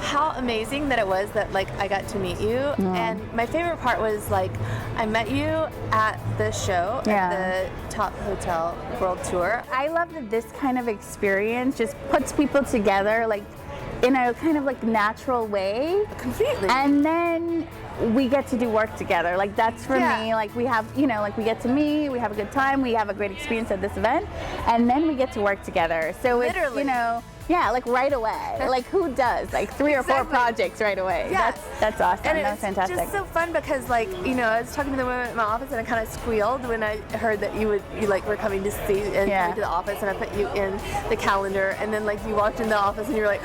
How amazing that it was that like I got to meet you. And my favorite part was like I met you at the show at the Top Hotel World Tour. I love that this kind of experience just puts people together like in a kind of like natural way. Completely. And then we get to do work together. Like that's for me, like we have, you know, like we get to meet, we have a good time, we have a great experience at this event, and then we get to work together. So literally. it's, you know, yeah, like right away. Like who does like 3 or 4 projects right away? Yeah. That's awesome. And that's fantastic. It's just so fun because like, you know, I was talking to the women in my office and I kind of squealed when I heard that you like were coming to see and coming to the office, and I put you in the calendar, and then like you walked in the office and you were like,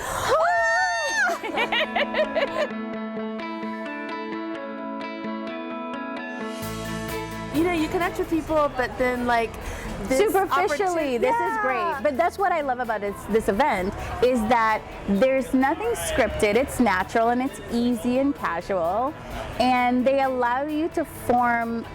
you know, you connect with people, but then like this superficially, this is great. But that's what I love about this event is that there's nothing scripted. It's natural and it's easy and casual, and they allow you to form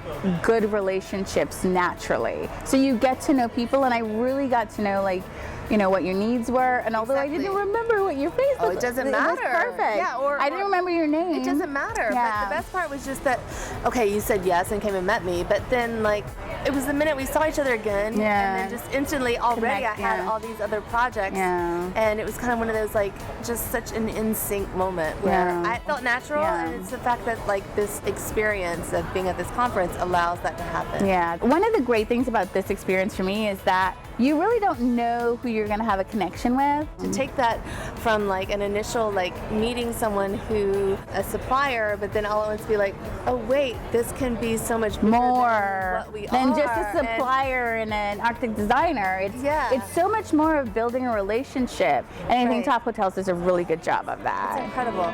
good relationships naturally. So you get to know people, and I really got to know like, you know, what your needs were, and although I didn't remember what your face was, oh, it doesn't matter. It was perfect. Yeah, I didn't remember your name. It doesn't matter. Yeah. But the best part was just that, okay, you said yes and came and met me, but then like, it was the minute we saw each other again, and then just instantly already I had all these other projects, and it was kind of one of those like, just such an in-sync moment where I felt natural, and it's the fact that like this experience of being at this conference allows that to happen. Yeah, one of the great things about this experience for me is that you really don't know who you're going to have a connection with. To take that from like an initial like meeting someone who, a supplier, but then all at once be like, oh wait, this can be so much more than just a supplier and an architect designer. It's so much more of building a relationship, and I think Top Hotels does a really good job of that. It's incredible.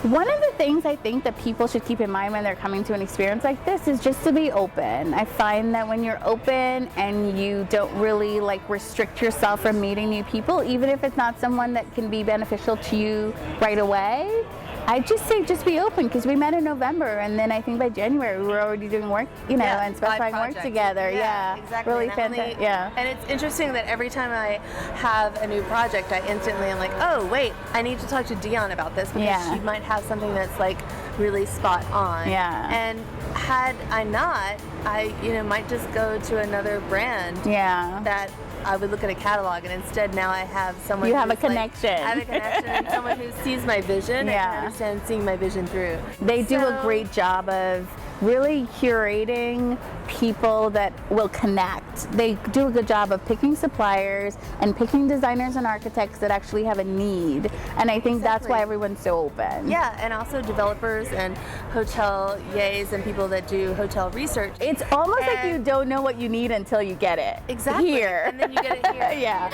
One of the things I think that people should keep in mind when they're coming to an experience like this is just to be open. I find that when you're open and you don't really like restrict yourself from meeting new people, even if it's not someone that can be beneficial to you right away, I just say just be open, because we met in November, and then I think by January we were already doing work, you know, and specifying work together. Yeah, exactly. Really fantastic. And it's interesting that every time I have a new project, I instantly am like, oh wait, I need to talk to Dionne about this, because she might have something that's like really spot on. Yeah. And had I not, I might just go to another brand. Yeah. That I would look at a catalog, and instead now I have someone. You have a connection. I have a connection, and someone who sees my vision and can understand seeing my vision through. They do a great job of really curating people that will connect. They do a good job of picking suppliers and picking designers and architects that actually have a need, and I think that's why everyone's so open. Yeah, and also developers and hoteliers and people that do hotel research. It's almost like you don't know what you need until you get it. Exactly. Here. And then you get it here. Yeah.